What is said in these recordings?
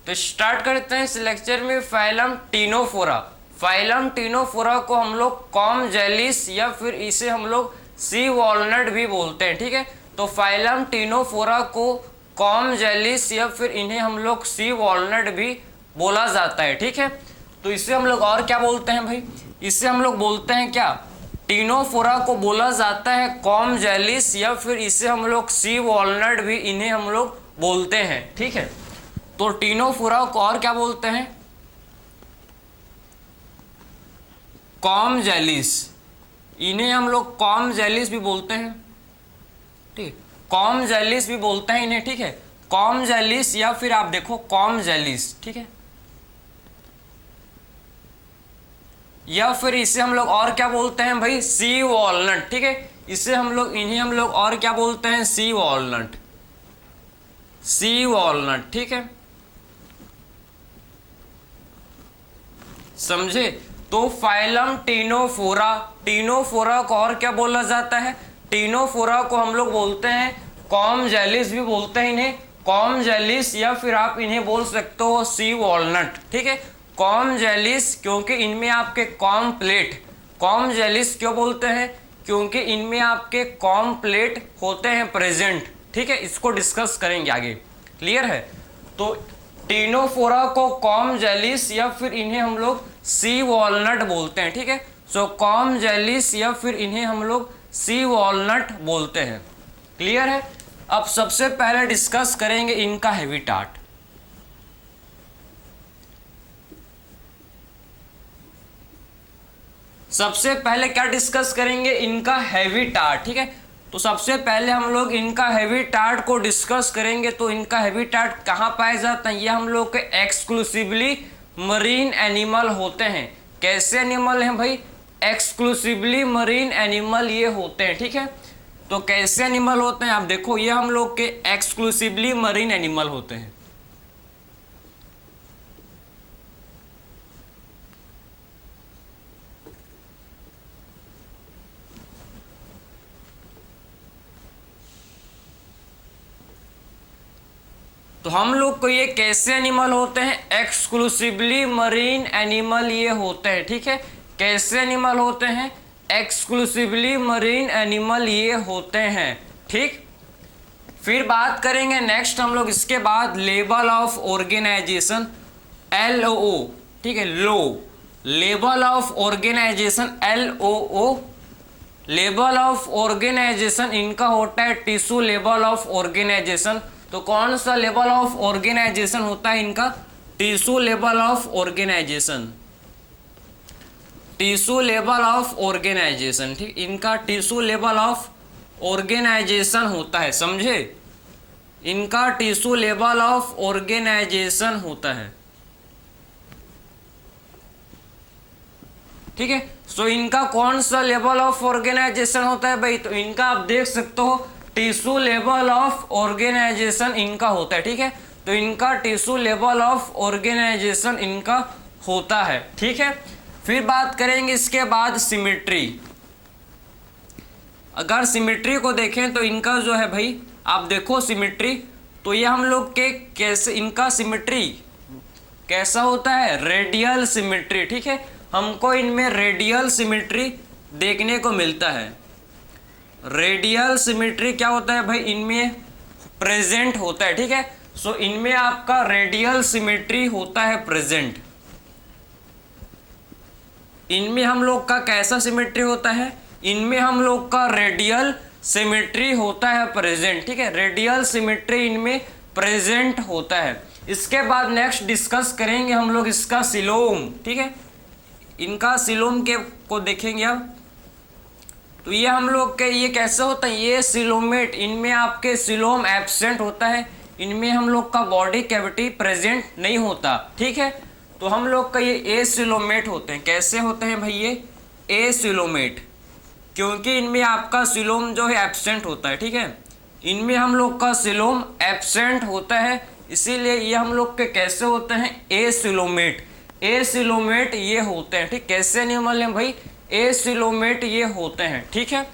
तो स्टार्ट करते हैं इस लेक्चर में फाइलम टीनोफोरा। फाइलम टीनोफोरा को हम लोग कॉम जेलिस या फिर इसे हम लोग सी वॉलनट भी बोलते हैं, ठीक है। तो फाइलम टीनोफोरा को कॉम जेलिस या फिर इन्हें हम लोग सी वॉलनट भी बोला जाता है, ठीक है। तो इसे हम लोग और क्या बोलते हैं भाई, इसे हम लोग बोलते हैं क्या, टीनोफोरा को बोला जाता है कॉम जेलिस या फिर इसे हम लोग सी वॉलनट भी इन्हें हम लोग बोलते हैं, ठीक है। तो टीनोफोरा को और क्या बोलते हैं, कॉम जेलिस, इन्हें हम लोग कॉम जेलिस भी बोलते हैं, ठीक, कॉम जेलिस भी बोलते हैं इन्हें, ठीक है। कॉम जेलिस या फिर आप देखो कॉम जेलिस, ठीक है। या फिर इसे हम लोग और क्या बोलते हैं भाई, सी वॉलनट, ठीक है। इसे हम लोग इन्हें हम लोग और क्या बोलते हैं, सी वॉलनट, सी वॉलनट, ठीक है, समझे। तो फाइलम टीनोफोरा, टीनोफोरा को और क्या बोला जाता है, टीनोफोरा को हम लोग बोलते हैं कॉम जेलिस भी बोलते हैं इन्हें, कॉम जेलिस या फिर आप इन्हें बोल सकते हो सी वॉलनट, ठीक है। कॉम जेलिस क्योंकि इनमें आपके कॉम प्लेट, कॉम जेलिस क्यों बोलते हैं, क्योंकि इनमें आपके कॉम प्लेट होते हैं प्रेजेंट, ठीक है। इसको डिस्कस करेंगे आगे, क्लियर है। तो टीनोफोरा को कॉम जेलिस या फिर इन्हें हम लोग सी वॉलनट बोलते हैं, ठीक है। सो कॉम जेलिस या फिर इन्हें हम लोग सी वॉलनट बोलते हैं, क्लियर है। अब सबसे पहले डिस्कस करेंगे इनका हैबिटाट। सबसे पहले क्या डिस्कस करेंगे, इनका हैबिटाट, ठीक है। तो सबसे पहले हम लोग इनका हैबिटाट को डिस्कस करेंगे। तो इनका हैबिटाट कहाँ पाए जाते हैं, ये हम लोग के एक्सक्लूसिवली मरीन एनिमल होते हैं। कैसे एनिमल हैं भाई, एक्सक्लूसिवली मरीन एनिमल ये होते हैं, ठीक है। तो कैसे एनिमल होते हैं आप देखो, ये हम लोग के एक्सक्लूसिवली मरीन एनिमल होते हैं। तो हम लोग को ये कैसे एनिमल होते हैं, एक्सक्लूसिवली मरीन एनिमल ये होते हैं, ठीक है। कैसे एनिमल होते हैं, एक्सक्लूसिवली मरीन एनिमल ये होते हैं, ठीक। फिर बात करेंगे नेक्स्ट हम लोग इसके बाद लेवल ऑफ ऑर्गेनाइजेशन, LOO, ठीक है, लो, level of organisation LOO, level of organisation इनका होता है टिश्यू लेवल ऑफ ऑर्गेनाइजेशन। तो कौन सा लेवल ऑफ ऑर्गेनाइजेशन होता है इनका, tissue level of organisation, tissue level of organisation, ठीक, इनका टिश्यू लेवल ऑफ ऑर्गेनाइजेशन होता है, समझे। इनका टिश्यू लेवल ऑफ ऑर्गेनाइजेशन होता है, ठीक है। सो इनका कौन सा लेवल ऑफ ऑर्गेनाइजेशन होता है भाई, तो इनका आप देख सकते हो टिश्यू लेवल ऑफ ऑर्गेनाइजेशन इनका होता है, ठीक है। तो इनका टिश्यू लेवल ऑफ ऑर्गेनाइजेशन इनका होता है, ठीक है। फिर बात करेंगे इसके बाद सिमेट्री। अगर सिमेट्री को देखें तो इनका जो है भाई, आप देखो सिमेट्री, तो ये हम लोग के कैसे, इनका सिमेट्री कैसा होता है, रेडियल सिमेट्री, ठीक है। हमको इनमें रेडियल सिमेट्री देखने को मिलता है। रेडियल सिमेट्री क्या होता है भाई, इनमें प्रेजेंट होता है, ठीक है। सो इनमें आपका रेडियल सिमेट्री होता है प्रेजेंट। इनमें हम लोग का कैसा सिमेट्री होता है, इनमें हम लोग का रेडियल सिमेट्री होता है प्रेजेंट, ठीक है। रेडियल सिमेट्री इनमें प्रेजेंट होता है। इसके बाद नेक्स्ट डिस्कस करेंगे हम लोग इसका सिलोम, ठीक है। इनका सिलोम के को देखेंगे अब। तो ये हम लोग के ये कैसे होता है, ये सिलोमेट, इनमें आपके सिलोम एब्सेंट होता है, इनमें हम लोग का बॉडी कैविटी प्रेजेंट नहीं होता, ठीक है। तो हम लोग का ये एसिलोमेट होते हैं। कैसे होते हैं भाई ये एसिलोमेट, क्योंकि इनमें आपका सिलोम जो है एब्सेंट होता है, ठीक है। इनमें हम लोग का सिलोम एब्सेंट होता है, इसीलिए ये हम लोग के कैसे होते हैं, एसिलोमेट, एसिलोमेट ये होते हैं, ठीक। कैसे एनिमल हैं भाई, एसिलोमेट ये होते हैं, ठीक है।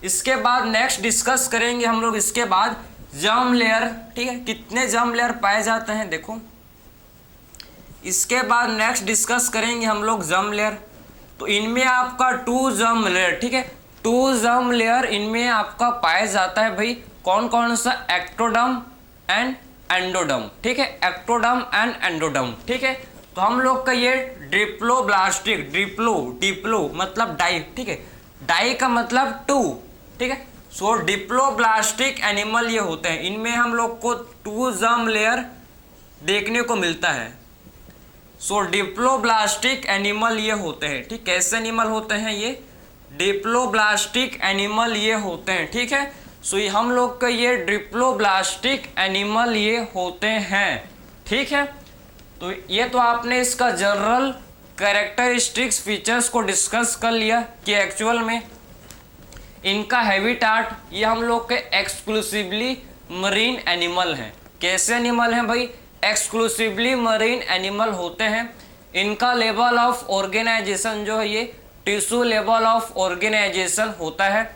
इसके बाद नेक्स्ट डिस्कस करेंगे हम लोग इसके बाद जर्म लेयर, ठीक है। कितने जर्म लेयर पाए जाते हैं देखो, इसके बाद नेक्स्ट डिस्कस करेंगे हम लोग जर्म लेयर। तो इनमें आपका 2 जर्म लेयर, ठीक है, 2 जर्म लेयर इनमें आपका पाया जाता है भाई। कौन कौन सा? एक्टोडर्म एंड एंडोडर्म, ठीक है, एक्टोडर्म एंड एंडोडर्म, ठीक है। तो हम लोग का ये डिप्लोब्लास्टिक, डिप्लो मतलब डाई, ठीक है, डाई का मतलब 2, ठीक है। सो डिप्लोब्लास्टिक एनिमल ये होते हैं, इनमें हम लोग को 2 जर्म लेयर देखने को मिलता है। सो डिप्लोब्लास्टिक एनिमल ये होते हैं, ठीक, कैसे एनिमल होते हैं ये? डिप्लोब्लास्टिक एनिमल ये होते हैं, ठीक है। सो ये हम लोग का ये डिप्लोब्लास्टिक एनिमल ये होते हैं, ठीक है। तो ये तो आपने इसका जनरल कैरेक्टरिस्टिक्स फीचर्स को डिस्कस कर लिया कि एक्चुअल में इनका हैबिटाट ये हम लोग के एक्सक्लूसिवली मरीन एनिमल हैं। कैसे एनिमल हैं भाई? एक्सक्लूसिवली मरीन एनिमल होते हैं। इनका लेवल ऑफ ऑर्गेनाइजेशन जो है ये टिश्यू लेवल ऑफ ऑर्गेनाइजेशन होता है।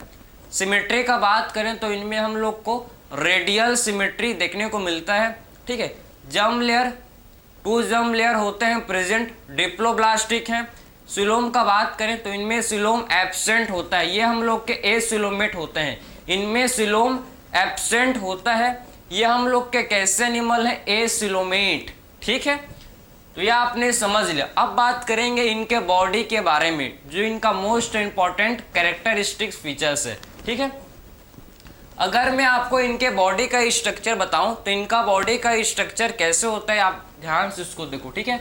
सिमेट्री का बात करें तो इनमें हम लोग को रेडियल सिमेट्री देखने को मिलता है, ठीक है। जर्म लेयर 2 जर्म लेयर होते हैं प्रेजेंट, डिप्लोब्लास्टिक हैं। सिलोम का बात करें तो इनमें सिलोम एब्सेंट होता है, ये हम लोग के एसिलोमेट होते हैं, इनमें सिलोम एब्सेंट होता है। ये हम लोग के कैसे एनिमल है? एसिलोमेट, ठीक है। तो ये आपने समझ लिया। अब बात करेंगे इनके बॉडी के बारे में, जो इनका मोस्ट इंपॉर्टेंट कैरेक्टरिस्टिक्स फीचर्स है, ठीक है। अगर मैं आपको इनके बॉडी का स्ट्रक्चर बताऊं तो इनका बॉडी का स्ट्रक्चर कैसे होता है, आप ध्यान से इसको देखो, ठीक है।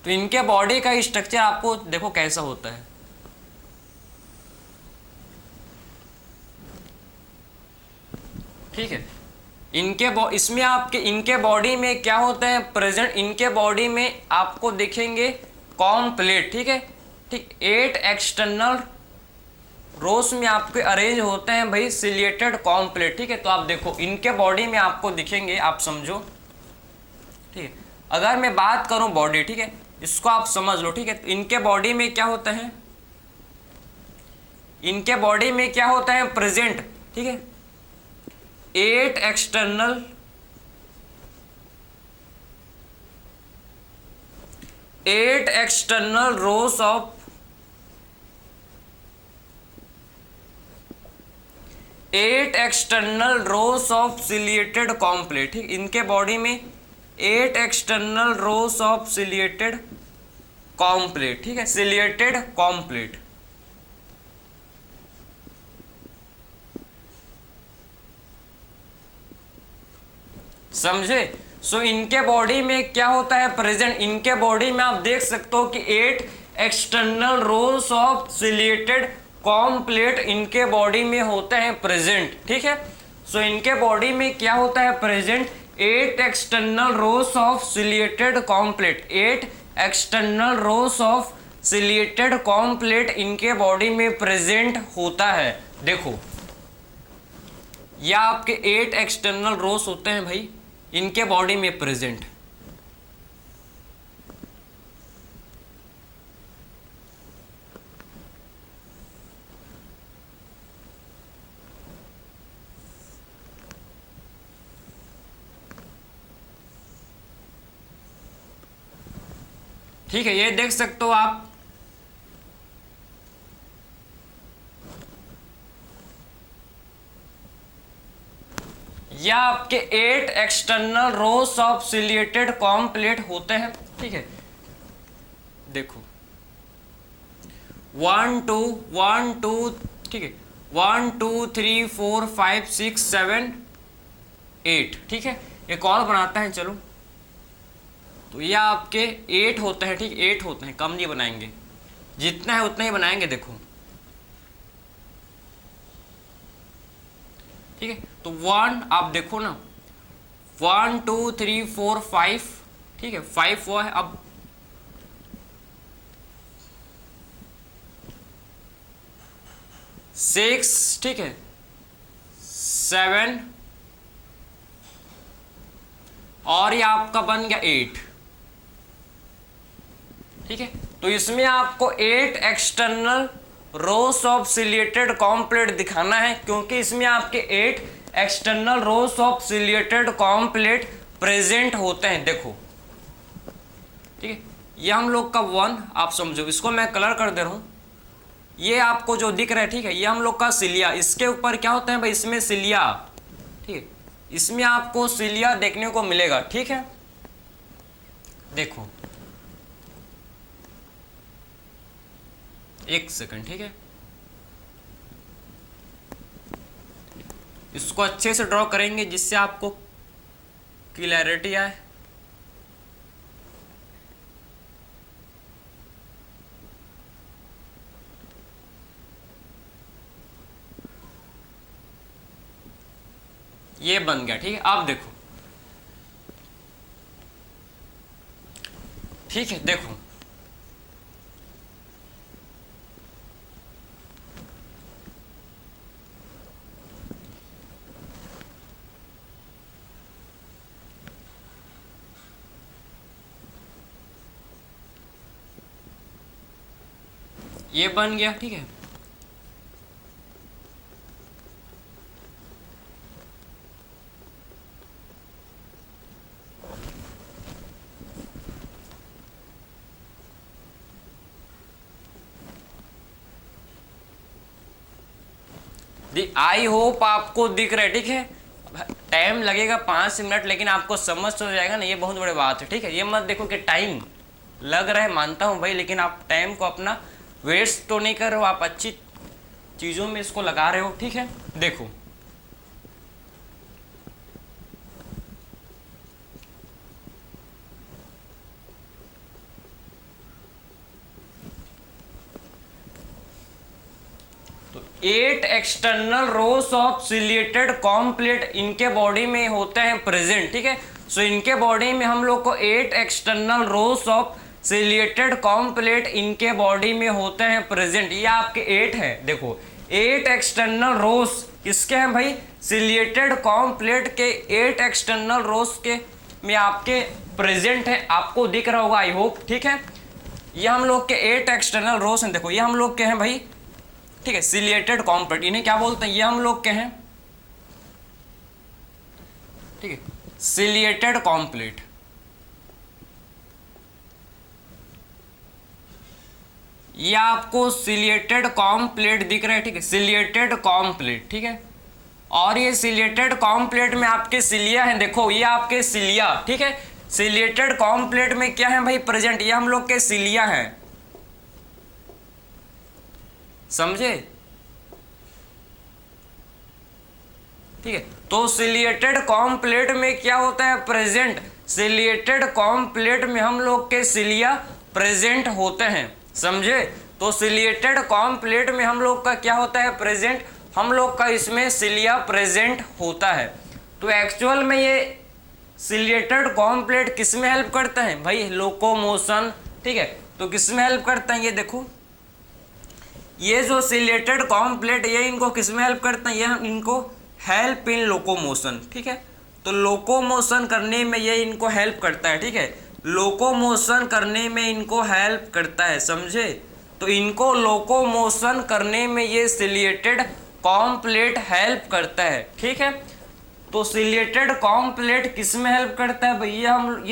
तो इनके बॉडी का स्ट्रक्चर आपको देखो कैसा होता है। ठीक है, इसमें आपके इनके बॉडी में क्या होता है प्रेजेंट? इनके बॉडी में आपको दिखेंगे कॉम्प्लेट, ठीक है, ठीक, 8 एक्सटर्नल रोस में आपके अरेंज होते हैं भाई सिलिएटेड कॉम्प्लेट, ठीक है। तो आप देखो इनके बॉडी में आपको दिखेंगे, आप समझो, ठीक है। अगर मैं बात करूं बॉडी, ठीक है, इसको आप समझ लो, ठीक है। तो इनके बॉडी में क्या होता है? इनके बॉडी में क्या होता है प्रेजेंट, ठीक है, 8 external rows of 8 external rows of ciliated comb plates, ठीक। इनके बॉडी में 8 external rows of ciliated comb plates, ठीक है, सिलिएटेड कॉम्प्लेट। समझे? सो इनके बॉडी में क्या होता है प्रेजेंट? इनके बॉडी में आप देख सकते हो कि 8 external rows of ciliated comb plates इनके बॉडी में होते हैं प्रेजेंट, ठीक है। सो इनके बॉडी में क्या होता है present? 8 external rows of ciliated comb plates, 8 external rows of ciliated comb plates इनके बॉडी में प्रेजेंट होता है। देखो या आपके 8 एक्सटर्नल रोस होते हैं भाई इनके बॉडी में प्रेजेंट। ठीक है, ये देख सकते हो आप, या आपके 8 external rows of ciliated comb plates होते हैं, ठीक है। देखो 1 2 ठीक है, 1 2 3 4 5 6 7 8, ठीक है। एक और बनाता है, चलो। तो ये आपके 8 होते हैं, ठीक, 8 होते हैं, कम नहीं बनाएंगे, जितना है उतना ही बनाएंगे। देखो ठीक है, तो 1 आप देखो ना, 1 2 3 4 5, ठीक है, 5 हुआ है। अब 6, ठीक है, 7 और ये आपका बन गया 8, ठीक है। तो इसमें आपको 8 external rows of ciliated comb plates दिखाना है, क्योंकि इसमें आपके 8 external rows of ciliated comb plates present होते हैं। देखो ठीक है। ये हम लोग का 1, आप समझो, इसको मैं कलर कर दे रहा हूँ। ये आपको जो दिख रहा है, ठीक है, ये हम लोग का सिलिया, इसके ऊपर क्या होता है भाई, इसमें सिलिया, ठीक है, इसमें आपको सिलिया देखने को मिलेगा, ठीक है। देखो एक सेकंड, ठीक है, इसको अच्छे से ड्रॉ करेंगे जिससे आपको क्लैरिटी आए। ये बन गया, ठीक है। आप देखो, ठीक है, देखो ये बन गया, ठीक है। आई होप आपको दिख रहा है, ठीक है। टाइम लगेगा 5 मिनट, लेकिन आपको समझ तो जाएगा ना, ये बहुत बड़ी बात है, ठीक है। ये मत देखो कि टाइम लग रहा है, मानता हूँ भाई, लेकिन आप टाइम को अपना वेस्ट तो नहीं कर रहे हो, आप अच्छी चीज़ों में इसको लगा रहे हो, ठीक है। देखो तो 8 external rows of ciliated comb plates इनके बॉडी में होते हैं प्रेजेंट, ठीक है। सो इनके बॉडी में हम लोग को 8 external rows of ciliated comb plates इनके बॉडी में होते हैं प्रेजेंट। ये आपके 8 है, देखो 8 एक्सटर्नल रोस किसके हैं भाई, सिलिएटेड कॉम्प्लेट के 8 एक्सटर्नल रोस के में आपके प्रेजेंट है, आपको दिख रहा होगा आई होप, ठीक है। ये हम लोग के 8 एक्सटर्नल रोस हैं, देखो ये हम लोग के हैं भाई, ठीक है, सिलिएटेड कॉम्प्लेट, इन्हें क्या बोलते हैं, ये हम लोग के हैं, ठीक है, सिलिएटेड कॉम्प्लेट। ये आपको सिलिएटेड कॉम्प्लेट दिख रहा है, ठीक है, सिलिएटेड कॉम्प्लेट, ठीक है। और ये सिलिएटेड कॉम्प्लेट में आपके सिलिया हैं, देखो ये आपके सिलिया, ठीक है। सिलिएटेड कॉम्प्लेट में क्या है भाई प्रेजेंट, ये हम लोग के सिलिया हैं, समझे, ठीक है। तो सिलिएटेड कॉम्प्लेट में क्या होता है प्रेजेंट, सिलिएटेड कॉम्प्लेट में हम लोग के सिलिया प्रेजेंट होते हैं, समझे। तो सिलिएटेड कॉम्प्लेट में हम लोग का क्या होता है प्रेजेंट, हम लोग का इसमें सिलिया प्रेजेंट होता है। तो एक्चुअल में ये सिलिएटेड कॉम्प्लेट किस में हेल्प करता है भाई, लोकोमोशन, ठीक है। तो किस में हेल्प करता है, ये देखो, ये जो सिलिएटेड कॉम्प्लेट ये इनको किस में हेल्प करता है, ये इनको हेल्प इन लोकोमोशन, ठीक है। तो लोकोमोशन करने में ये इनको हेल्प करता है, ठीक है, लोकोमोशन करने में इनको हेल्प करता है, समझे। तो इनको लोकोमोशन करने में ये सिलिएटेड कॉम्प्लेट हेल्प करता है, ठीक है। तो सिलिएटेड कॉम्प्लेट किस में हेल्प करता है भैया, हम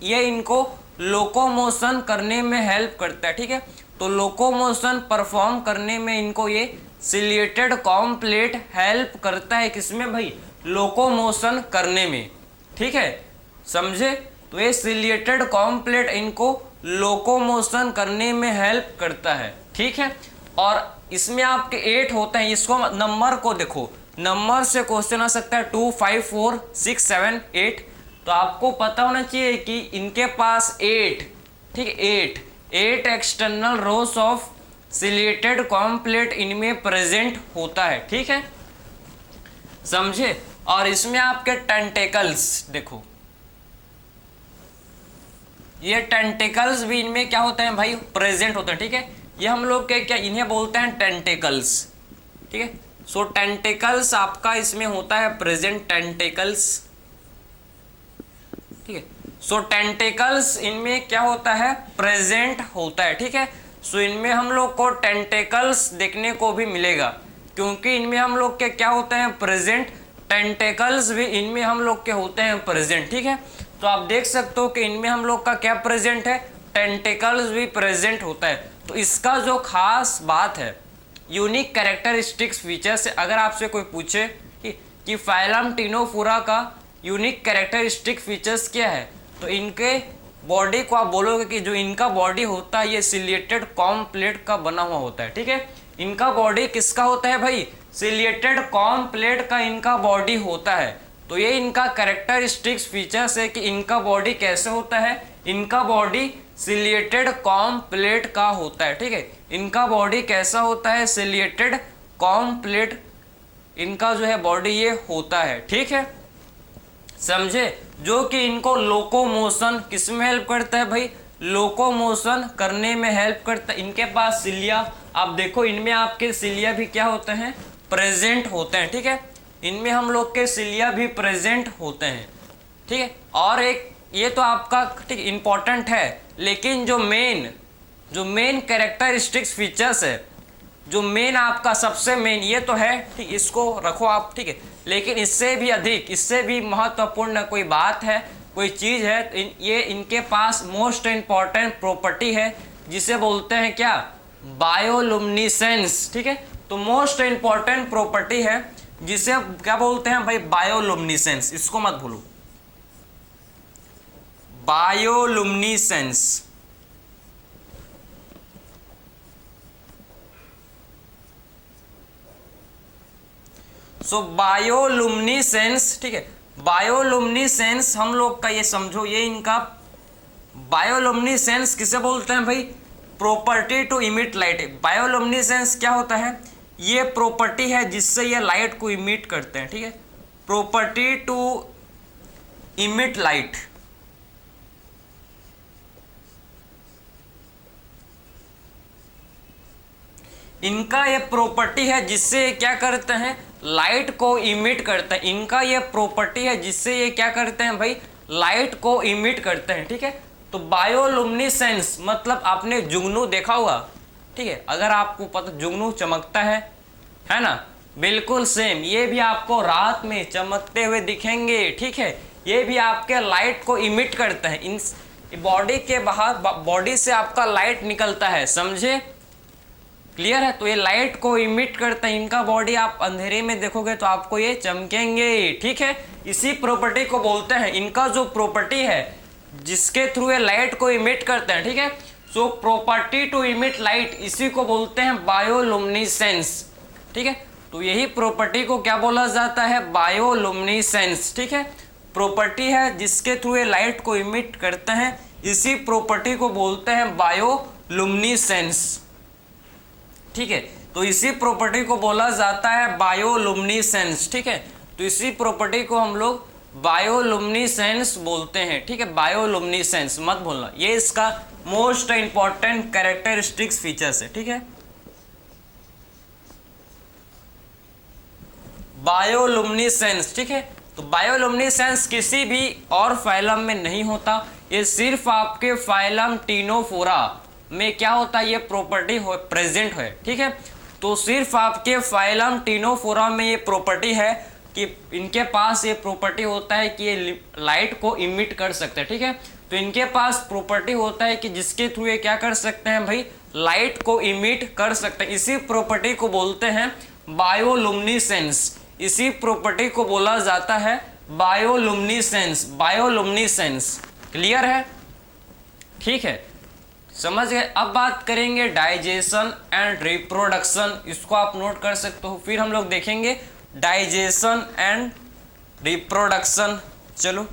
ये इनको लोकोमोशन करने में हेल्प करता है, ठीक है। तो लोकोमोशन परफॉर्म करने में इनको ये सिलिएटेड कॉम्प्लेट हेल्प करता है, किसमें भाई, लोकोमोशन करने में, ठीक है, समझे। तो ये सिलिएटेड कॉम्प्लेट इनको लोकोमोशन करने में हेल्प करता है, ठीक है। और इसमें आपके 8 होते हैं, इसको नंबर को देखो, नंबर से क्वेश्चन आ सकता है 2, 5, 4, 6, 7, 8। तो आपको पता होना चाहिए कि इनके पास 8, ठीक है, 8 external rows of ciliated comb plates इनमें प्रेजेंट होता है, ठीक है, समझे। और इसमें आपके टेंटेकल्स देखो, ये टेंटेकल्स भी इनमें क्या होते हैं भाई, प्रेजेंट होते हैं, ठीक है। ये हम लोग के क्या इन्हें बोलते हैं टेंटेकल्स, ठीक है। सो टेंटेकल्स आपका इसमें होता है प्रेजेंट, टेंटेकल्स, ठीक है। सो टेंटेकल्स इनमें क्या होता है, प्रेजेंट होता है, ठीक है। सो इनमें हम लोग को टेंटेकल्स देखने को भी मिलेगा, क्योंकि इनमें हम लोग के क्या होते हैं प्रेजेंट, टेंटेकल्स भी इनमें हम लोग के होते हैं प्रेजेंट, ठीक है। तो आप देख सकते हो कि इनमें हम लोग का क्या प्रेजेंट है, टेंटिकल्स भी प्रेजेंट होता है। तो इसका जो खास बात है, यूनिक कैरेक्टरिस्टिक्स फीचर्स, अगर आपसे कोई पूछे कि फाइलम टिनोफोरा का यूनिक कैरेक्टरिस्टिक फीचर्स क्या है, तो इनके बॉडी को आप बोलोगे कि जो इनका बॉडी होता है ये सिलिएटेड कॉम प्लेट का बना हुआ होता है। ठीक है, इनका बॉडी किसका होता है भाई, सिलिएटेड कॉम प्लेट का इनका बॉडी होता है। तो ये इनका कैरेक्टरिस्टिक्स फीचर्स है कि इनका बॉडी कैसे होता है, इनका बॉडी सिलिएटेड कॉम प्लेट का होता है। ठीक है, इनका बॉडी कैसा होता है, सिलिएटेड कॉम प्लेट इनका जो है बॉडी ये होता है। ठीक है, समझे, जो कि इनको लोकोमोशन किस में हेल्प करता है भाई, लोकोमोशन करने में हेल्प करता है। इनके पास सिलिया, आप देखो इनमें आपके सिलिया भी क्या होते हैं, प्रेजेंट होते हैं। ठीक है, इनमें हम लोग के सिलिया भी प्रेजेंट होते हैं। ठीक है, और एक ये तो आपका ठीक इंपॉर्टेंट है, लेकिन जो मेन कैरेक्टरिस्टिक्स फीचर्स है, जो मेन आपका सबसे मेन ये तो है, ठीक, इसको रखो आप। ठीक है, लेकिन इससे भी अधिक, इससे भी महत्वपूर्ण कोई बात है, कोई चीज़ है, तो ये इनके पास मोस्ट इम्पॉर्टेंट प्रॉपर्टी है जिसे बोलते हैं क्या, बायोलुमिनेसेंस। ठीक है, तो मोस्ट इम्पॉर्टेंट प्रॉपर्टी है जिसे क्या बोलते हैं भाई, बायोलुमिनेसेंस। इसको मत भूलो, बायोलुमिनेसेंस। सो बायोलुमिनेसेंस, ठीक है, बायोलुमिनेसेंस हम लोग का ये समझो, ये इनका बायोलुमिनेसेंस किसे बोलते हैं भाई, property to emit light. Bioluminescence क्या होता है, ये प्रॉपर्टी है जिससे ये लाइट को इमिट करते हैं। ठीक है, प्रॉपर्टी टू इमिट लाइट। इनका ये प्रॉपर्टी है जिससे ये क्या करते हैं, लाइट को इमिट करते हैं। इनका ये प्रॉपर्टी है जिससे ये क्या करते हैं भाई, लाइट को इमिट करते हैं। ठीक है, तो बायोलुमिनेसेंस मतलब आपने जुगनू देखा होगा। ठीक है, अगर आपको पता जुगनू चमकता है ना, बिल्कुल सेम ये भी आपको रात में चमकते हुए दिखेंगे। ठीक है, ये भी आपके लाइट को इमिट करते हैं। इन बॉडी के बाहर, बॉडी से आपका लाइट निकलता है, समझे, क्लियर है। तो ये लाइट को इमिट करते हैं, इनका बॉडी आप अंधेरे में देखोगे तो आपको ये चमकेंगे। ठीक है, इसी प्रॉपर्टी को बोलते हैं, इनका जो प्रॉपर्टी है जिसके थ्रू ये लाइट को इमिट करते हैं। ठीक है, so property to emit light, इसी को बोलते हैं बायोलुमिनेसेंस। ठीक है, तो यही प्रॉपर्टी को क्या बोला जाता है, बायोलुमिनेसेंस। ठीक है, प्रॉपर्टी है जिसके थ्रू ये लाइट को इमिट करते हैं, इसी प्रॉपर्टी को बोलते हैं बायोलुमिनेसेंस। ठीक है, तो इसी प्रॉपर्टी को बोला जाता है बायोलुमिनेसेंस। ठीक है, तो इसी प्रॉपर्टी को हम लोग बायोलुमिनेसेंस बोलते हैं। ठीक है, बायोलुमिनेसेंस मत भूलना, ये इसका मोस्ट इंपॉर्टेंट कैरेक्टरिस्टिक्स फीचर्स है। ठीक है, बायोलुमिनेसेंस। ठीक है, तो बायोलुमिनेसेंस किसी भी और फाइलम में नहीं होता, ये सिर्फ आपके फाइलम टिनोफोरा में क्या होता है, ये प्रॉपर्टी हो प्रेजेंट है। ठीक है, तो सिर्फ आपके फाइलम टिनोफोरा में ये प्रॉपर्टी है कि इनके पास ये प्रॉपर्टी होता है कि ये लाइट को इमिट कर सकते हैं। ठीक है, तो इनके पास प्रॉपर्टी होता है कि जिसके थ्रू ये क्या कर सकते हैं भाई, लाइट को इमिट कर सकते हैं। इसी प्रॉपर्टी को बोलते हैं बायोलुमिनेसेंस, इसी प्रॉपर्टी को बोला जाता है बायोलुमिनेसेंस। बायोलुमिनेसेंस क्लियर है, ठीक है, समझ गए। अब बात करेंगे डाइजेशन एंड रिप्रोडक्शन, इसको आप नोट कर सकते हो। फिर हम लोग देखेंगे डाइजेशन एंड रिप्रोडक्शन। चलो,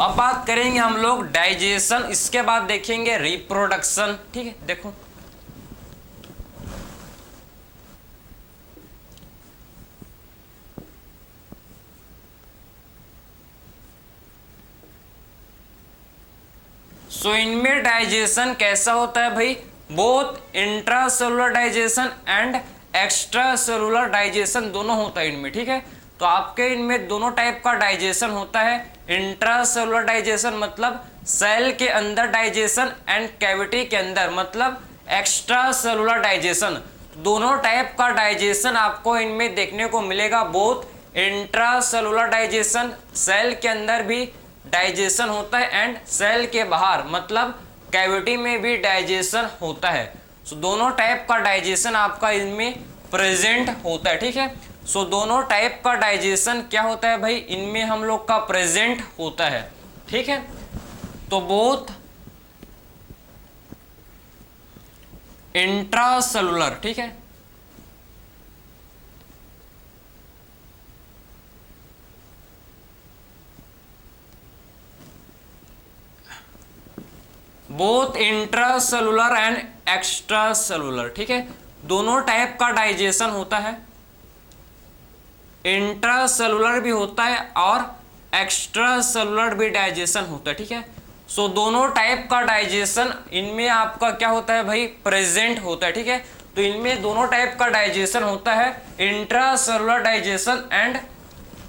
अब बात करेंगे हम लोग डाइजेशन, इसके बाद देखेंगे रिप्रोडक्शन। ठीक है, देखो सो इनमें डाइजेशन कैसा होता है भाई, both intracellular digestion and extra cellular digestion दोनों होता है इनमें। ठीक है, तो आपके इनमें दोनों टाइप का डाइजेशन होता है, इंट्रासेलुलर डाइजेशन मतलब सेल के अंदर डाइजेशन एंड कैविटी के अंदर मतलब एक्स्ट्रा सेलुलर डाइजेशन। दोनों टाइप का डाइजेशन आपको इनमें देखने को मिलेगा। बोथ इंट्रासेलुलर डाइजेशन, सेल के अंदर भी डाइजेशन होता है, एंड सेल के बाहर मतलब कैविटी में भी डाइजेशन होता है। सो दोनों टाइप का डाइजेशन आपका इनमें प्रेजेंट होता है, ठीक है। सो दोनों टाइप का डाइजेशन क्या होता है भाई, इनमें हम लोग का प्रेजेंट होता है, ठीक है। तो बोथ इंट्रासेलुलर, ठीक है, both intracellular and extra cellular, ठीक है, दोनों टाइप का डाइजेशन होता है। इंट्रासेलुलर भी होता है और एक्स्ट्रा सेलुलर भी डाइजेशन होता है, ठीक है। सो दोनों टाइप का डाइजेशन इनमें आपका क्या होता है भाई, प्रेजेंट होता है, ठीक है। तो इनमें दोनों टाइप का डाइजेशन होता है, intracellular digestion and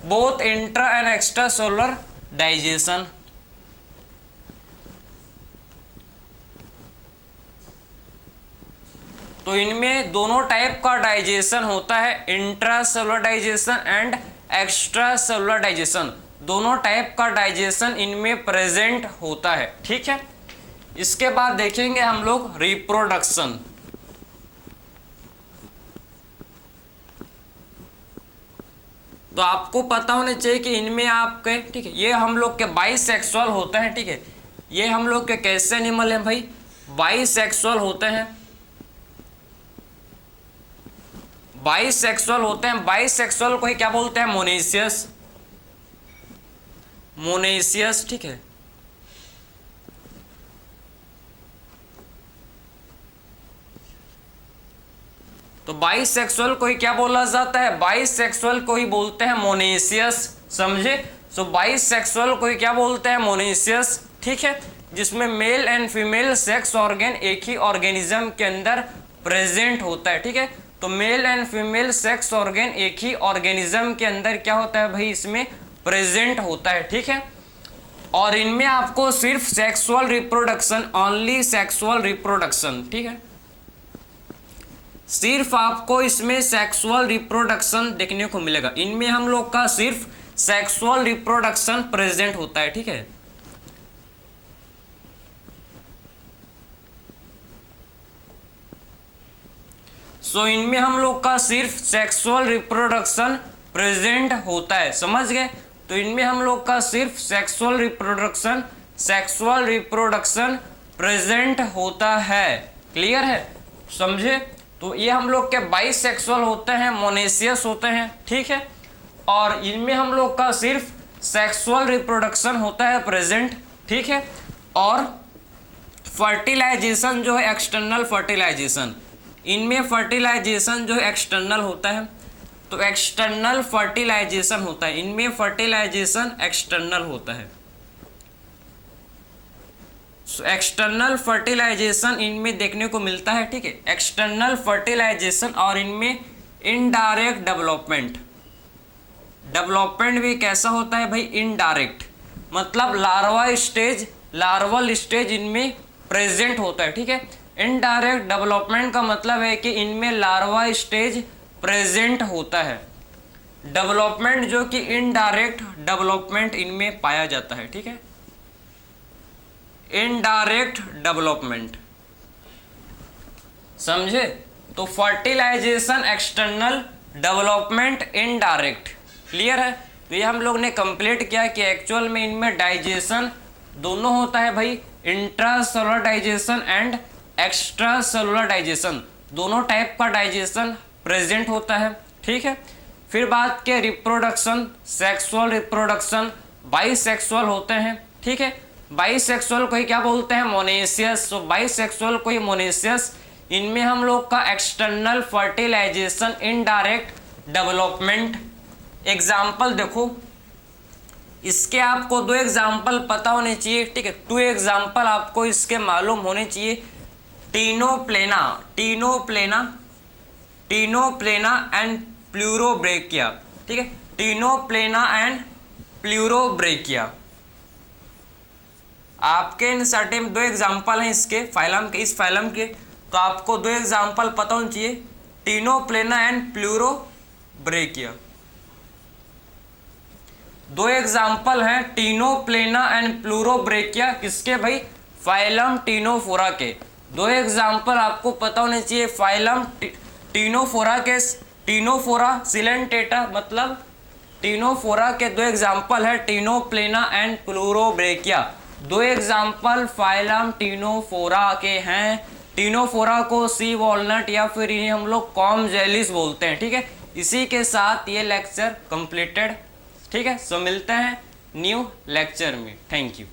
both intra and extra cellular digestion. तो इनमें दोनों टाइप का डाइजेशन होता है, intracellular digestion and extra cellular digestion. दोनों टाइप का डाइजेशन इनमें प्रेजेंट होता है, ठीक है। इसके बाद देखेंगे हम लोग रिप्रोडक्शन। तो आपको पता होना चाहिए कि इनमें आपके, ठीक है, ये हम लोग के बाइसेक्सुअल होते हैं, ठीक है। ये हम लोग के कैसे एनिमल हैं भाई, बाइसेक्सुअल होते हैं, बाइसेक्सुअल होते हैं। बाइसेक्सुअल को ही क्या बोलते हैं, मोनेशियस, मोनेशियस, ठीक है। तो बाइसेक्सुअल को ही क्या बोला जाता है, बाइसेक्सुअल को ही बोलते हैं मोनेशियस, समझे। सो बाइसेक्सुअल को ही क्या बोलते हैं, मोनेशियस, ठीक है, जिसमें male and female sex organ एक ही ऑर्गेनिज्म के अंदर प्रेजेंट होता है, ठीक है। तो male and female sex organ एक ही ऑर्गेनिज्म के अंदर क्या होता है भाई, इसमें प्रेजेंट होता है, ठीक है। और इनमें आपको सिर्फ sexual reproduction, only sexual reproduction, ठीक है, सिर्फ आपको इसमें सेक्सुअल रिप्रोडक्शन देखने को मिलेगा। इनमें हम लोग का सिर्फ सेक्सुअल रिप्रोडक्शन प्रेजेंट होता है, ठीक है। सो इनमें हम लोग का सिर्फ सेक्सुअल रिप्रोडक्शन प्रेजेंट होता है, समझ गए। तो इनमें हम लोग का सिर्फ सेक्सुअल रिप्रोडक्शन प्रेजेंट होता है, क्लियर है, समझे। तो ये हम लोग के बाइसेक्सुअल होते हैं, मोनेशियस होते हैं, ठीक है। और इनमें हम लोग का सिर्फ सेक्सुअल रिप्रोडक्शन होता है प्रेजेंट, ठीक है। और फर्टिलाइजेशन जो है, एक्सटर्नल फर्टिलाइजेशन, इनमें फर्टिलाइजेशन जो है एक्सटर्नल होता है। तो एक्सटर्नल फर्टिलाइजेशन होता है, इनमें फर्टिलाइजेशन एक्सटर्नल होता है। एक्सटर्नल फर्टिलाइजेशन इनमें देखने को मिलता है, ठीक है, एक्सटर्नल फर्टिलाइजेशन। और इनमें इनडायरेक्ट डेवलपमेंट, डेवलपमेंट भी कैसा होता है भाई, इनडायरेक्ट, मतलब लार्वल स्टेज इनमें प्रेजेंट होता है, ठीक है। इनडायरेक्ट डेवलपमेंट का मतलब है कि इनमें लार्वा स्टेज प्रेजेंट होता है, डेवलपमेंट जो कि इनडायरेक्ट डेवलपमेंट इनमें पाया जाता है, ठीक है, इनडायरेक्ट डेवलपमेंट, समझे। तो fertilisation external, development indirect, clear है। तो ये हम लोग ने कंप्लीट किया कि एक्चुअल में इनमें डाइजेशन दोनों होता है भाई, intracellular digestion and extra cellular digestion, दोनों टाइप का डाइजेशन प्रेजेंट होता है, ठीक है। फिर बात के रिप्रोडक्शन, सेक्सुअल रिप्रोडक्शन, बाइसेक्सुअल होते हैं, ठीक है। बाइसेक्सुअल को ही क्या बोलते हैं, मोनेशियस। तो बाइसेक्सुअल को ही मोनेशियस। इनमें हम लोग का external fertilisation, indirect development. Example देखो, इसके आपको 2 एग्जाम्पल पता होने चाहिए, ठीक है, 2 एग्जाम्पल आपको इसके मालूम होने चाहिए। टीनोप्लेना एंड प्लूरोब्रेकिया, ठीक है, टीनोप्लेना एंड प्लूरोब्रेकिया। आपके इन सर्टेन 2 एग्जाम्पल हैं इसके फाइलम के, इस फाइलम के, तो आपको 2 एग्जाम्पल पता होना चाहिए, टीनोप्लेना एंड प्लूरोब्रेकिया। 2 एग्जाम्पल हैं टीनोप्लेना एंड प्लूरोब्रेकिया, किसके भाई? फाइलम टीनोफोरा के। 2 एग्जाम्पल आपको पता होने चाहिए फाइलम टीनोफोरा के, टीनोफोरा सिलेंटेटा, मतलब टीनोफोरा के 2 एग्जाम्पल है Ctenoplana and Pleurobrachia. 2 example phylum Ctenophora के हैं। टीनोफोरा को सी वॉलनट या फिर इन्हें हम लोग कॉम जेलिस बोलते हैं, ठीक है। इसी के साथ ये लेक्चर कंप्लीटेड, ठीक है। सो मिलते हैं न्यू लेक्चर में, थैंक यू।